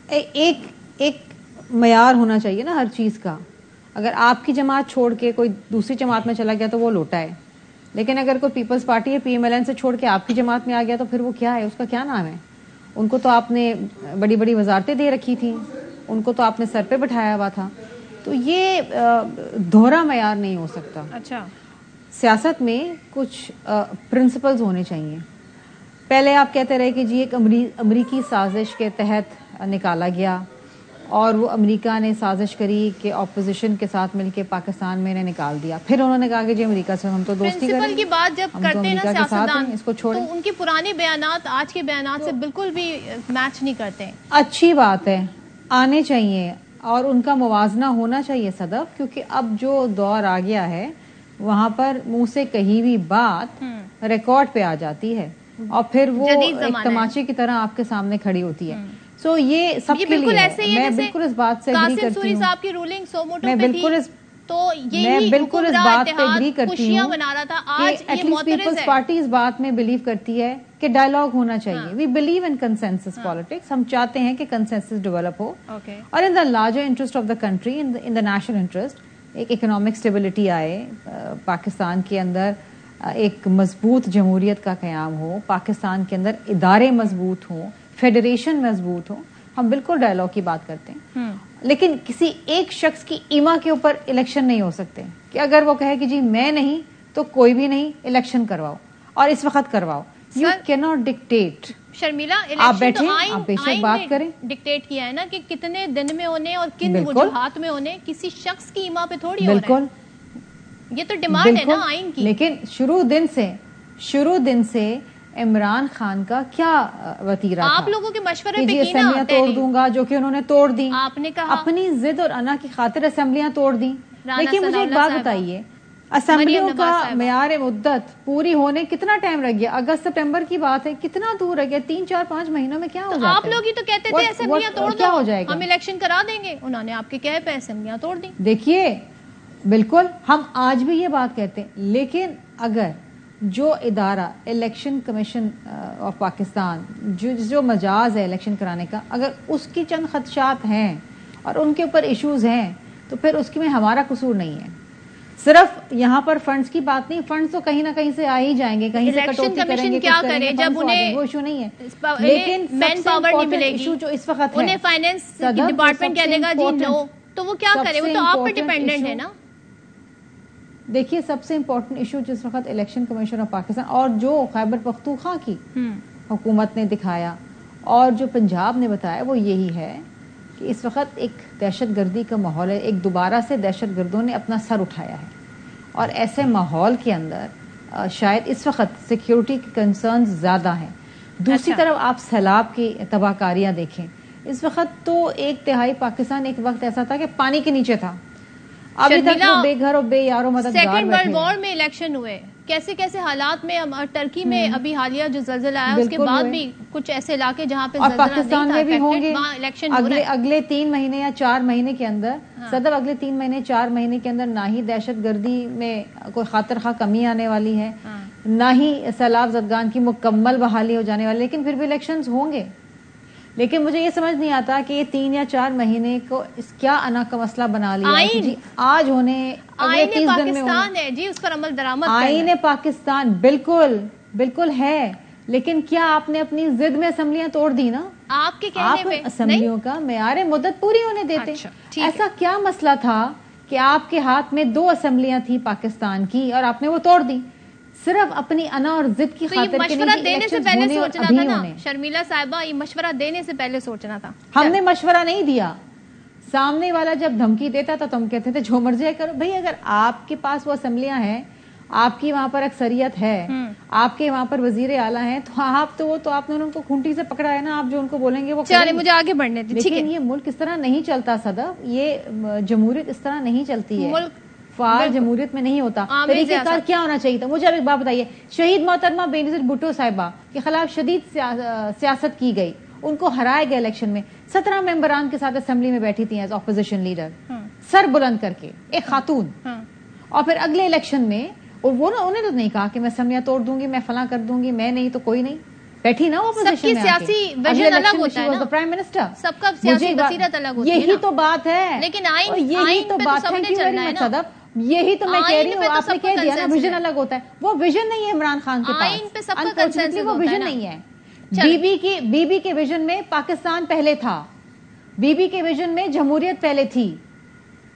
ایک معیار ہونا چاہیے نا ہر چیز کا. اگر آپ کی جماعت چھوڑ کے کوئی دوسری جماعت میں چلا گیا تو وہ لوٹا ہے, لیکن اگر کوئی پیپلز پارٹی ہے پی ایم ایل این سے چھوڑ کے آپ کی جماعت میں آ گیا تو پھر وہ کیا ہے, اس کا کیا نام ہے؟ ان کو تو آپ نے بڑی بڑی وزارتیں دے رکھی تھیں, ان کو تو آپ نے سر پہ بٹھایا ہوا تھا. تو یہ دوہرا معیار نہیں ہو سکتا. اچھا, سیاست میں کچھ پرنسپلز ہونے چاہیے. پہلے آپ کہتے رہے کہ جی ایک امریکی سازش کے تحت نکالا گیا, اور وہ امریکہ نے سازش کری کہ اپوزیشن کے ساتھ مل کے پاکستان میں انہیں نکال دیا. پھر انہوں نے کہا کہ جی امریکہ سے ہم تو دوستی کریں. پرنسپل کی بات جب کرتے ہیں نا سیاستدان, اس کو چھوڑیں, تو ان کے پرانے بیانات آج کے بیانات سے بالکل بھی میچ نہیں کرتے. اچھی بات ہے, آنے چاہیے اور ان کا موازنہ ہونا چاہیے صدف, کیونکہ اب جو دور آ گیا ہے وہاں پر منہ سے کہی ہوئی بات ریکارڈ پہ آ جاتی ہے اور پھر وہ ایک تماچے کی طرح آپ کے سامنے کھڑی ہوتی ہے. یہ سب کے لیے, میں بالکل اس بات سے ایگری کرتی ہوں, صاحب کی رولنگ سو موٹو میں پہ بالکل تو میں یہی بالکل اس بات پہ اگری کرتی خوشیاں ہوں منا رہا تھا. کہ آج ایٹ یہ لیسٹ معترض پیپلز ہے. پارٹی اس بات میں بلیو کرتی ہے کہ ڈائلاگ ہونا چاہیے. We believe in consensus politics. ہم چاہتے ہیں کہ کنسنسس ڈیولپ ہو اور in the larger interest of the country, in the national interest, ایک اکنامک اسٹیبلٹی آئے, پاکستان کے اندر ایک مضبوط جمہوریت کا قیام ہو, پاکستان کے اندر ادارے مضبوط ہوں, فیڈریشن مضبوط ہو. ہم بالکل ڈائلاگ کی بات کرتے ہیں, لیکن کسی ایک شخص کی ایما کے اوپر الیکشن نہیں ہو سکتے کہ اگر وہ کہے کہ جی میں نہیں تو کوئی بھی نہیں, الیکشن کرواؤ اور اس وقت کرواؤ. You can not dictate. Sharmila, آپ بیٹھیں, آپ بے شک بات کریں. ڈکٹیٹ کیا ہے نا کہ کتنے دن میں ہونے اور کن وجوہات میں ہونے, کسی شخص کی ایما پہ تھوڑی ہو رہا ہے. بالکل, یہ تو ڈیمانڈ ہے نا آئین کی. لیکن شروع دن سے عمران خان کا کیا وتیرہ تھا؟ آپ لوگوں کے مشورے پہ کی نا اسمبلیاں توڑ دوں گا, جو کہ انہوں نے توڑ دی. آپ نے کہا اپنی ضد اور انا کی خاطر اسمبلیاں توڑ دی. لیکن مجھے ایک بات بتائیے, اسمبلیوں کا معیار مدت پوری ہونے کتنا ٹائم لگ گیا؟ اگست سپٹمبر کی بات ہے, کتنا دور رہ گیا؟ 3-4-5 مہینوں میں کیا ہو جاتا ہے؟ آپ لوگ ہی تو کہتے تھے اسمبلیاں توڑ کیا دو, ہو جائے گا, ہم الیکشن کرا دیں گے. انہوں نے آپ کے کہے پہ اسمبلیاں توڑ دی. دیکھیے بالکل ہم آج بھی یہ بات کہتے ہیں, لیکن اگر جو ادارہ الیکشن کمیشن آف پاکستان جو مجاز ہے الیکشن کرانے کا, اگر اس کی چند خدشات ہیں اور ان کے اوپر ایشوز ہیں تو پھر اس میں ہمارا قصور نہیں ہے. صرف یہاں پر فنڈز کی بات نہیں, فنڈز تو کہیں نہ کہیں سے آ ہی جائیں گے, کہیں سے کٹوتی کریں گے, کیا کرے جب انہیں وہ ایشو نہیں ہے. لیکن مین پاور نہیں ملے گی, ایشو جو اس وقت ہے, انہیں فائنینس ڈپارٹمنٹ کہہ دے گا جی نو, تو وہ کیا کرے؟ وہ تو آپ پہ ڈیپینڈنٹ ہے نا. دیکھیے سب سے امپورٹنٹ ایشو جس وقت الیکشن کمیشن آف پاکستان اور جو خیبر پختونخوا کی حکومت نے دکھایا اور جو پنجاب نے بتایا وہ یہی ہے کہ اس وقت ایک دہشت گردی کا ماحول ہے. ایک دوبارہ سے دہشت گردوں نے اپنا سر اٹھایا ہے, اور ایسے ماحول کے اندر شاید اس وقت سیکیورٹی کے کنسرنز زیادہ ہیں. دوسری طرف آپ سیلاب کی تباہ کاریاں دیکھیں. اس وقت تو ایک تہائی پاکستان ایک وقت ایسا تھا کہ پانی کے نیچے تھا. ابھی تک وہ بے گھر اور بے یارو مددگار بیٹھے. سیکنڈ ورلڈ وار میں الیکشن ہوئے, کیسے کیسے حالات میں. ٹرکی میں ابھی حالیہ جو زلزلہ آیا اس کے بعد بھی کچھ ایسے علاقے جہاں پہ اور پاکستان میں بھی ہوں گے الیکشن اگلے 3 مہینے یا 4 مہینے کے اندر. صدر اگلے 3 مہینے 4 مہینے کے اندر نہ ہی دہشت گردی میں کوئی خاطر خواہ کمی آنے والی ہے, نہ ہی سیلاب زدگان کی مکمل بحالی ہو جانے والی, لیکن پھر بھی الیکشنز ہوں گے. لیکن مجھے یہ سمجھ نہیں آتا کہ یہ 3 یا 4 مہینے کو اس کیا انا کا مسئلہ بنا لیا کہ جی آج ہونے اگلے 30 دن میں ہونے. جی اس پر عمل درآمد آئین پاکستان بالکل ہے, لیکن کیا آپ نے اپنی ضد میں اسمبلیاں توڑ دی نا؟ آپ کے کہنے پہ اسمبلیوں کا معیار مدت پوری ہونے دیتے. ایسا کیا مسئلہ تھا کہ آپ کے ہاتھ میں 2 اسمبلیاں تھی پاکستان کی اور آپ نے وہ توڑ دی صرف اپنی انا اور ضد کی خاطر؟ مشورہ دینے سے پہلے سوچنا تھا نا شرمیلا صاحبہ, یہ مشورہ دینے سے پہلے سوچنا تھا. ہم نے مشورہ نہیں دیا. سامنے والا جب دھمکی دیتا تھا تو ہم کہتے تھے جو مرضی کرو. بھئی اگر آپ کے پاس وہ اسمبلیاں ہیں, آپ کی وہاں پر اکثریت ہے, آپ کے وہاں پر وزیر اعلیٰ ہیں, تو آپ تو آپ نے ان کو کھونٹی سے پکڑا ہے نا, آپ جو ان کو بولیں گے وہ چلے. مجھے آگے بڑھنے دیں. لیکن یہ ملک اس طرح نہیں چلتا صدف, یہ جمہوریت اس طرح نہیں چلتی ہے. فعال جمہوریت میں نہیں ہوتا. طریقہ کار کیا ہونا چاہیے تھا؟ مجھے اب ایک بات بتائیے. شہید محترمہ بینظیر بھٹو صاحبہ کے خلاف شدید سیاست کی گئی, ان کو ہرایا گیا الیکشن میں. 17 ممبران کے ساتھ اسمبلی میں بیٹھی تھی ایز اپوزیشن لیڈر, سر بلند کر کے, ایک خاتون. اور پھر اگلے الیکشن میں وہ نا, انہیں تو نہیں کہا کہ میں اسمبلیاں توڑ دوں گی, میں فلاں کر دوں گی, میں نہیں تو کوئی نہیں. بیٹھی نا اپوزیشن میں, سیاسی ویژن الگ ہوتا ہے نا, پرائم منسٹر, سب کا سیاسی بصیرت الگ ہوتی ہے. یہی تو بات ہے. لیکن یہی تو بات ہے. یہی تو میں کہہ رہی ہوں, آپ نے کہہ دیا نا ویژن الگ ہوتا ہے. وہ ویژن نہیں ہے عمران خان کے پاس, انفارچونیٹلی وہ ویژن نہیں ہے. بی بی کے ویژن میں پاکستان پہلے تھا, بی بی کے ویژن میں جمہوریت پہلے تھی.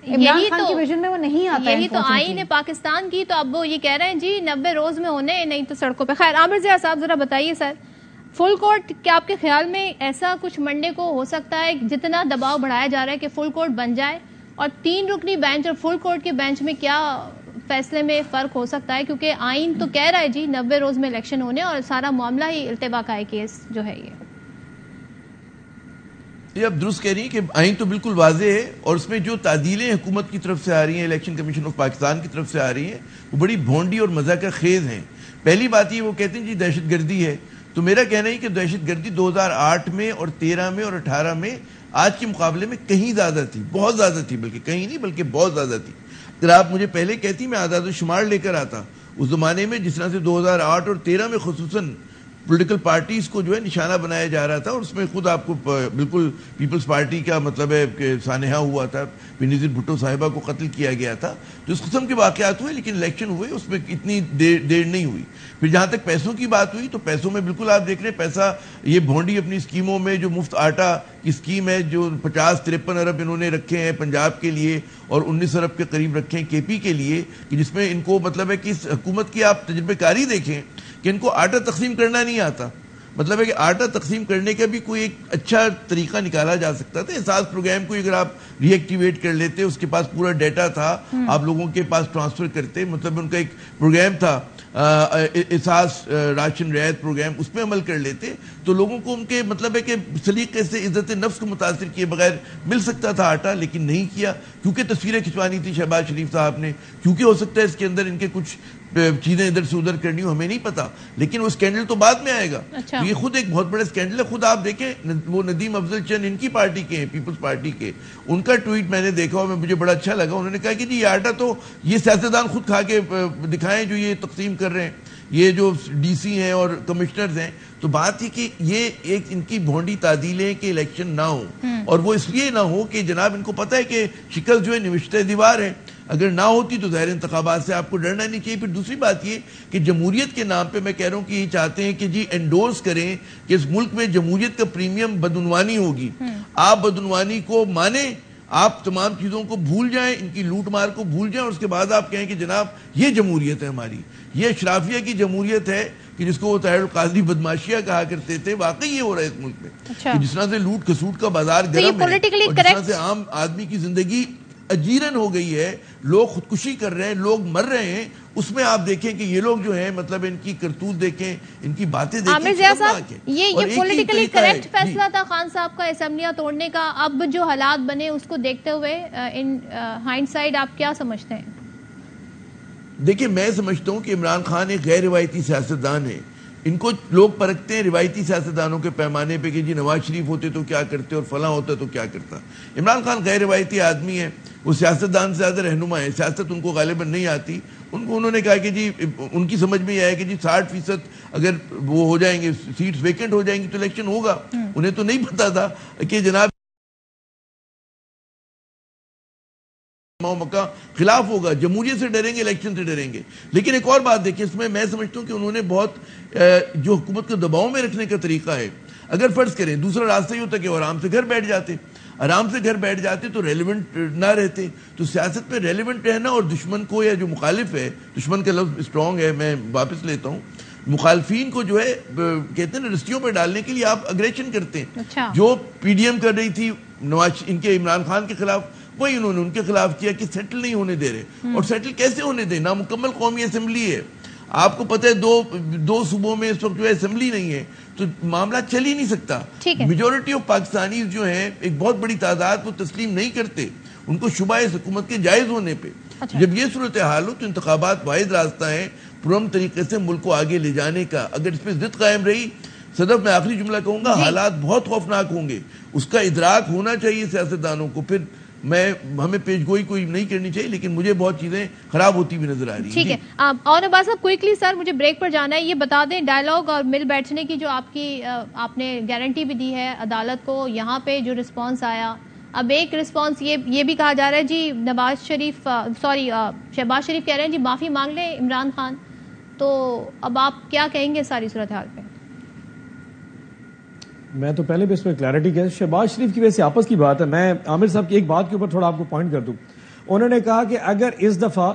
عمران خان کے ویژن میں وہ نہیں آتا. یہی تو آئین ہے پاکستان کی. تو اب وہ یہ کہہ رہے ہیں جی 90 روز میں ہونے, نہیں تو سڑکوں پہ. خیر عامر ضیاء صاحب ذرا بتائیے سر, فل کورٹ کیا آپ کے خیال میں ایسا کچھ منڈے کو ہو سکتا ہے جتنا دباؤ بڑھایا جا رہا ہے کہ فل کورٹ بن جائے, اور 3 رکنی بینچ اور فل کورٹ کے بینچ میں کیا فیصلے میں فرق ہو سکتا ہے؟ کیونکہ آئین تو کہہ رہا ہے جی 90 روز میں الیکشن ہونے, اور سارا معاملہ ہی التوا کا ہے کیس جو ہے. یہ اب درست کہہ رہی ہیں کہ آئین تو بالکل واضح ہے, اور اس میں جو تعدیلیں حکومت کی طرف سے آ رہی ہیں, الیکشن کمیشن آف پاکستان کی طرف سے آ رہی ہیں, وہ بڑی بھونڈی اور مذاکرہ خیز ہیں. پہلی بات یہ, وہ کہتے ہیں جی دہشت گردی ہے, تو میرا کہنا ہے کہ دہشت گردی 2008 میں اور 13 میں اور 18 میں آج کے مقابلے میں کہیں زیادہ تھی، بہت زیادہ تھی، بلکہ کہیں نہیں بلکہ بہت زیادہ تھی. اگر آپ مجھے پہلے کہتی میں اعداد و شمار لے کر آتا اس زمانے میں، جس طرح سے 2008 اور 13 میں خصوصاً پولیٹیکل پارٹیز کو جو ہے نشانہ بنایا جا رہا تھا، اور اس میں خود آپ کو بالکل پیپلز پارٹی کا مطلب ہے کہ سانحہ ہوا تھا، بینظیر بھٹو صاحبہ کو قتل کیا گیا تھا. تو اس قسم کے واقعات ہوئے، لیکن الیکشن ہوئے اس میں اتنی دیر نہیں ہوئی. پھر جہاں تک پیسوں کی بات ہوئی تو پیسوں میں بالکل آپ دیکھ رہے ہیں پیسہ یہ بھونڈی اپنی اسکیموں میں جو مفت آٹا کی اسکیم ہے جو 50-53 ارب انہوں نے رکھے ہیں پنجاب کے لیے اور 19 ارب کے قریب رکھے ہیں کے پی کے لیے، کہ جس میں ان کو مطلب ہے کہ اس حکومت کی آپ تجربہ کاری دیکھیں کہ ان کو آٹا تقسیم کرنا نہیں آتا. مطلب ہے کہ آٹا تقسیم کرنے کا بھی کوئی ایک اچھا طریقہ نکالا جا سکتا تھا. احساس پروگرام کو اگر آپ ری ایکٹیویٹ کر لیتے، اس کے پاس پورا ڈیٹا تھا، آپ لوگوں کے پاس ٹرانسفر کرتے، مطلب ان کا ایک پروگرام تھا احساس راشن رعایت پروگرام، اس پہ عمل کر لیتے تو لوگوں کو ان کے مطلب ہے کہ سلیقے سے عزت نفس کو متاثر کیے بغیر مل سکتا تھا آٹا، لیکن نہیں کیا کیونکہ تصویریں کھنچوانی تھی شہباز شریف صاحب نے، کیونکہ ہو سکتا ہے اس کے اندر ان کے کچھ چیزیں ادھر سے ادھر کرنی ہو، ہمیں نہیں پتا. لیکن وہ اسکینڈل تو بعد میں آئے گا. تو یہ خود ایک بہت بڑا اسکینڈل ہے. خود آپ دیکھیں وہ ندیم افضل چند ان کی پارٹی کے ہیں، پیپلز پارٹی کے، ان کا ٹویٹ میں نے دیکھا اور مجھے بڑا اچھا لگا. انہوں نے کہا کہ جی یہ آٹا تو یہ سیاستدان خود کھا کے دکھائیں جو یہ تقسیم کر رہے ہیں، یہ جو ڈی سی ہیں اور کمشنرز ہیں. تو بات یہ کہ یہ ایک ان کی بھونڈی تعدیل ہے کہ الیکشن نہ ہو، اور وہ اس لیے نہ ہو کہ جناب ان کو پتہ ہے کہ شکل جو ہے نوشتہ دیوار ہے، اگر نہ ہوتی تو ظاہر انتخابات سے آپ کو ڈرنا نہیں چاہیے. پھر دوسری بات یہ کہ جمہوریت کے نام پہ میں کہہ رہا ہوں کہ یہ چاہتے ہیں کہ جی انڈورس کریں کہ اس ملک میں جمہوریت کا پریمیم بدعنوانی ہوگی. آپ بدعنوانی کو مانیں، آپ تمام چیزوں کو بھول جائیں، ان کی لوٹ مار کو بھول جائیں، اور اس کے بعد آپ کہیں کہ جناب یہ جمہوریت ہے ہماری، یہ اشرافیہ کی جمہوریت ہے کہ جس کو وہ طاہر القادری بدماشیہ کہا کرتے تھے. واقعی یہ ہو رہا ہے اس ملک میں کہ جس طرح سے لوٹ کھسوٹ کا بازار گرم ہے، اور جس طرح سے عام آدمی کی زندگی اجیرن ہو گئی ہے، لوگ خودکشی کر رہے ہیں، لوگ مر رہے ہیں. اس میں آپ دیکھیں کہ یہ لوگ جو ہیں مطلب ان کی کرتوت دیکھیں، ان کی باتیں دیکھیں. عامر ضیاء صاحب، یہ پولیٹیکلی کریکٹ فیصلہ تھا خان صاحب کا اسمبلیاں توڑنے کا. اب جو حالات بنے اس کو دیکھتے ہوئے ان ہائنڈ سائڈ آپ کیا سمجھتے ہیں؟ دیکھیں میں سمجھتا ہوں کہ عمران خان ایک غیر روایتی سیاستدان ہے. ان کو لوگ پرکھتے ہیں روایتی سیاستدانوں کے پیمانے پہ کہ جی نواز شریف ہوتے تو کیا کرتے اور فلاں ہوتا تو کیا کرتا. عمران خان غیر روایتی آدمی ہے، وہ سیاستدان سے زیادہ رہنما ہے. سیاست ان کو غالباً نہیں آتی. انہوں نے کہا کہ جی ان کی سمجھ میں یہ ہے کہ جی 60% اگر وہ ہو جائیں گے، سیٹس ویکنٹ ہو جائیں گی تو الیکشن ہوگا. انہیں تو نہیں پتا تھا کہ جناب مکہ خلاف ہوگا. جمہوریت سے ڈریں گے، الیکشن سے ڈریں گے. لیکن ایک اور بات دیکھیں اس میں سمجھتا ہوں کہ انہوں نے بہت جو حکومت کو دباؤ میں رکھنے کا طریقہ ہے، اگر فرض کریں دوسرا راستہ ہی ہوتا کہ وہ آرام سے گھر بیٹھ جاتے تو ریلیونٹ نہ رہتے. تو سیاست میں ریلیونٹ رہنا اور دشمن کو یا جو مخالف ہے، دشمن کا لفظ اسٹرانگ ہے میں واپس لیتا ہوں، مخالفین کو جو ہے کہتے ہیں رستیوں پہ ڈالنے کے لیے آپ اگریشن کرتے ہیں. جو پی ڈی ایم کر رہی تھی ان کے عمران خان کے خلاف، وہی انہوں نے ان کے خلاف کیا کہ سیٹل نہیں ہونے دے رہے. اور سیٹل کیسے ہونے دیں؟ نامکمل قومی اسمبلی ہے. آپ کو پتہ ہے دو صوبوں میں اس وقت جو ہے اسمبلی نہیں ہے تو معاملہ چل ہی نہیں سکتا. میجورٹی آف پاکستانیز جو ہیں ایک بہت بڑی تعداد وہ تسلیم نہیں کرتے، ان کو شبہ ہے اس حکومت کے جائز ہونے پہ. جب یہ صورتحال ہو تو انتخابات واحد راستہ ہیں پرامن طریقے سے ملک کو آگے لے جانے کا. اگر اس پہ ضد قائم رہی، صدف میں آخری جملہ کہوں گا، حالات بہت خوفناک ہوں گے. اس کا ادراک ہونا چاہیے سیاستدانوں کو. پھر ہمیں پیش گوئی کوئی نہیں کرنی چاہیے، لیکن مجھے بہت چیزیں خراب ہوتی بھی نظر آ رہی ہیں. ٹھیک ہے. اور عباس صاحب کوئکلی سر مجھے بریک پر جانا ہے، یہ بتا دیں ڈائیلاگ اور مل بیٹھنے کی جو آپ نے گارنٹی بھی دی ہے عدالت کو، یہاں پہ جو رسپانس آیا، اب ایک رسپانس یہ بھی کہا جا رہا ہے جی شہباز شریف کہہ رہے ہیں جی معافی مانگ لیں عمران خان. تو اب آپ کیا کہیں گے ساری صورتحال پہ؟ میں تو پہلے بھی اس میں کلیئرٹی کیا، شہباز شریف کی وجہ سے آپس کی بات ہے. میں عامر صاحب کی ایک بات کے اوپر تھوڑا آپ کو پوائنٹ کر دوں. انہوں نے کہا کہ اگر اس دفعہ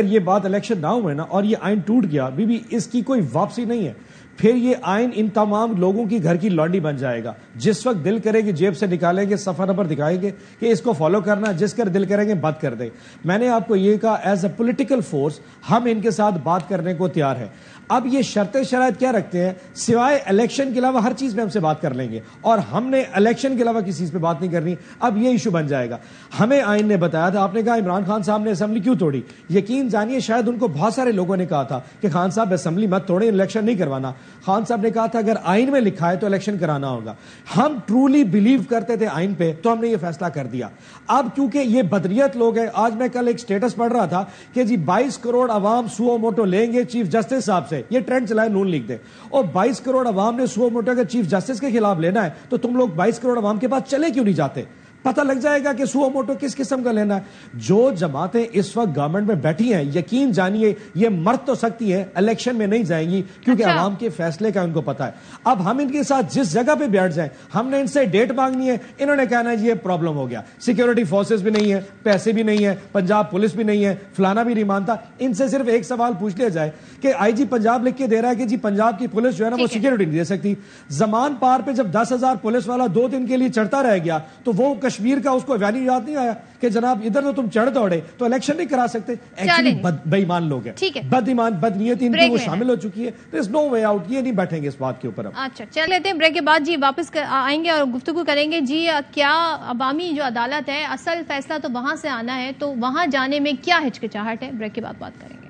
یہ بات الیکشن نہ ہوئے نا اور یہ آئین ٹوٹ گیا، بھی اس کی کوئی واپسی نہیں ہے. پھر یہ آئین ان تمام لوگوں کی گھر کی لانڈی بن جائے گا. جس وقت دل کرے گی جیب سے نکالیں گے، صفحہ نمبر دکھائیں گے کہ اس کو فالو کرنا، جس کر دل کریں گے بات کر دیں. میں نے آپ کو یہ کہا ایز اے پولیٹیکل فورس ہم ان کے ساتھ بات کرنے کو تیار ہے. اب یہ شرط شرائط کیا رکھتے ہیں؟ سوائے الیکشن کے علاوہ ہر چیز میں ہم سے بات کر لیں گے، اور ہم نے الیکشن کے علاوہ کسی چیز پہ بات نہیں کرنی. اب یہ ایشو بن جائے گا. ہمیں آئین نے بتایا تھا، آپ نے کہا عمران خان صاحب نے اسمبلی کیوں توڑی؟ یقین جانیے شاید ان کو بہت سارے لوگوں نے کہا تھا کہ خان صاحب اسمبلی مت توڑیں، الیکشن نہیں کروانا. خان صاحب نے کہا تھا اگر آئین میں لکھا ہے تو الیکشن کرانا ہوگا. ہم ٹرولی بلیو کرتے تھے آئین پہ، تو ہم نے یہ فیصلہ کر دیا. اب کیونکہ یہ بدریت لوگ ہیں، آج میں کل ایک سٹیٹس پڑھ رہا تھا کہ جی 22 کروڑ عوام سو موٹو لیں گے چیف جسٹس صاحب سے. یہ ٹرینڈ چلائے نون لیگ دے، اور 22 کروڑ عوام نے سو موٹو کا چیف جسٹس کے خلاف لینا ہے تو تم لوگ 22 کروڑ عوام کے پاس چلے کیوں نہیں جاتے؟ پتہ لگ جائے گا کہ سو موٹو کس قسم کا لینا ہے. جو جماعتیں اس وقت گورنمنٹ میں بیٹھی ہیں، یقین جانیے یہ مرد تو سکتی ہیں، الیکشن میں نہیں جائیں گی کیونکہ عوام کے فیصلے کا ان کو پتا ہے. اب ہم ان کے ساتھ جس جگہ پہ بیٹھ جائیں، ہم نے ان سے ڈیٹ مانگنی ہے، انہوں نے کہنا ہے یہ پرابلم ہو گیا، سیکیورٹی فورسز بھی نہیں ہے، پیسے بھی نہیں ہے، پنجاب پولیس بھی نہیں ہے، فلانا بھی نہیں مانتا. ان سے صرف ایک سوال پوچھ لیا جائے کہ آئی جی پنجاب لکھ کے دے رہا ہے کہ جی پنجاب کی پولیس جو ہے نا وہ سیکیورٹی نہیں دے سکتی. زمان پار پہ جب 10,000 پولیس والا 2 دن کے لیے چڑھتا رہ گیا تو وہ کشمیر کا اس کو یاد نہیں آیا کہ جناب ادھر تو تم چڑھ دوڑے تو الیکشن نہیں کرا سکتے. ایکچولی بے ایمان لوگ ہیں، بد ایمان بد نیتی ان کی وہ شامل ہو چکی ہے. there is no way out. یہ نہیں بیٹھیں گے اس بات کے اوپر. اچھا چل لیتے ہیں بریک کے بعد جی واپس آئیں گے اور گفتگو کریں گے. جی کیا عوامی جو عدالت ہے اصل فیصلہ تو وہاں سے آنا ہے، تو وہاں جانے میں کیا ہچکچاہٹ ہے؟ بریک کے بعد بات کریں گے.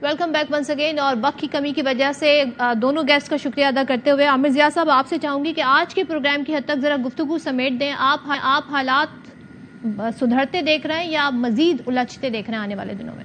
Welcome back once again. اور وقت کی کمی کی وجہ سے دونوں گیسٹ کا شکریہ ادا کرتے ہوئے عامر ضیاء صاحب آپ سے چاہوں گی کہ آج کے پروگرام کی حد تک ذرا گفتگو سمیٹ دیں. آپ حالات سدھرتے دیکھ رہے ہیں یا مزید الجھتے دیکھ رہے ہیں آنے والے دنوں میں؟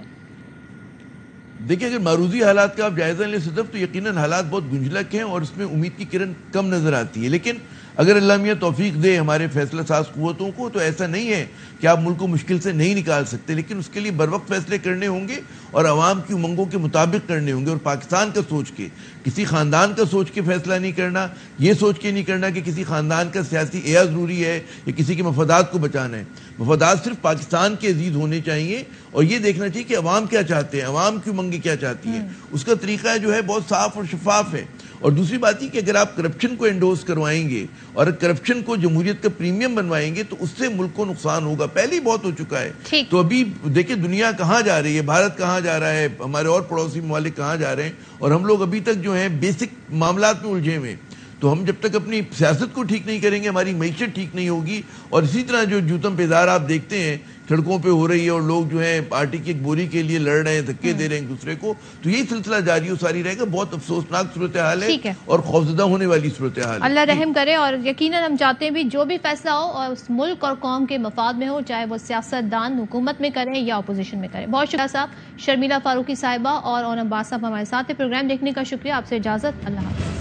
دیکھیں اگر معروضی حالات کا آپ جائزہ لیں صدف، تو یقیناً حالات بہت گنجلک ہیں اور اس میں امید کی کرن کم نظر آتی ہے. لیکن اگر اللہ میاں توفیق دے ہمارے فیصلہ ساز قوتوں کو، تو ایسا نہیں ہے کہ آپ ملک کو مشکل سے نہیں نکال سکتے، لیکن اس کے لیے بروقت فیصلے کرنے ہوں گے اور عوام کی امنگوں کے مطابق کرنے ہوں گے. اور پاکستان کا سوچ کے، کسی خاندان کا سوچ کے فیصلہ نہیں کرنا، یہ سوچ کے نہیں کرنا کہ کسی خاندان کا سیاسی اعزاز ضروری ہے یا کسی کے مفادات کو بچانا ہے. مفادات صرف پاکستان کے عزیز ہونے چاہیے، اور یہ دیکھنا چاہیے کہ عوام کیا چاہتے ہیں، عوام کی امنگیں کیا چاہتی ہیں. اس کا طریقہ جو ہے بہت صاف اور شفاف ہے. اور دوسری بات یہ کہ اگر آپ کرپشن کو انڈورس کروائیں گے اور کرپشن کو جمہوریت کا پریمیم بنوائیں گے تو اس سے ملک کو نقصان ہوگا. پہلے ہی بہت ہو چکا ہے. تو ابھی دیکھیں دنیا کہاں جا رہی ہے، بھارت کہاں جا رہا ہے، ہمارے اور پڑوسی ممالک کہاں جا رہے ہیں، اور ہم لوگ ابھی تک جو ہیں بیسک معاملات میں الجھے ہوئے. تو ہم جب تک اپنی سیاست کو ٹھیک نہیں کریں گے، ہماری معیشت ٹھیک نہیں ہوگی. اور اسی طرح جو جوتم پیزار آپ دیکھتے ہیں سڑکوں پہ ہو رہی ہے اور لوگ جو ہیں پارٹی کی ایک بوری کے لیے لڑ رہے ہیں، دھکے دے رہے ہیں ایک دوسرے کو، تو یہی سلسلہ جاری و ساری رہے گا. بہت افسوسناک صورتحال ہے اور خوفزدہ ہونے والی صورتحال ہے. اللہ رحم کرے. اور یقیناً ہم چاہتے ہیں بھی جو بھی فیصلہ ہو اور اس ملک اور قوم کے مفاد میں ہو، چاہے وہ سیاست دان حکومت میں کریں یا اپوزیشن میں کریں. بہت شکریہ صاحب. شرمیلا فاروقی صاحبہ اور اون عباس صاحب ہمارے ساتھ ہیں. پروگرام دیکھنے کا شکریہ. آپ سے اجازت. اللہ حافظ.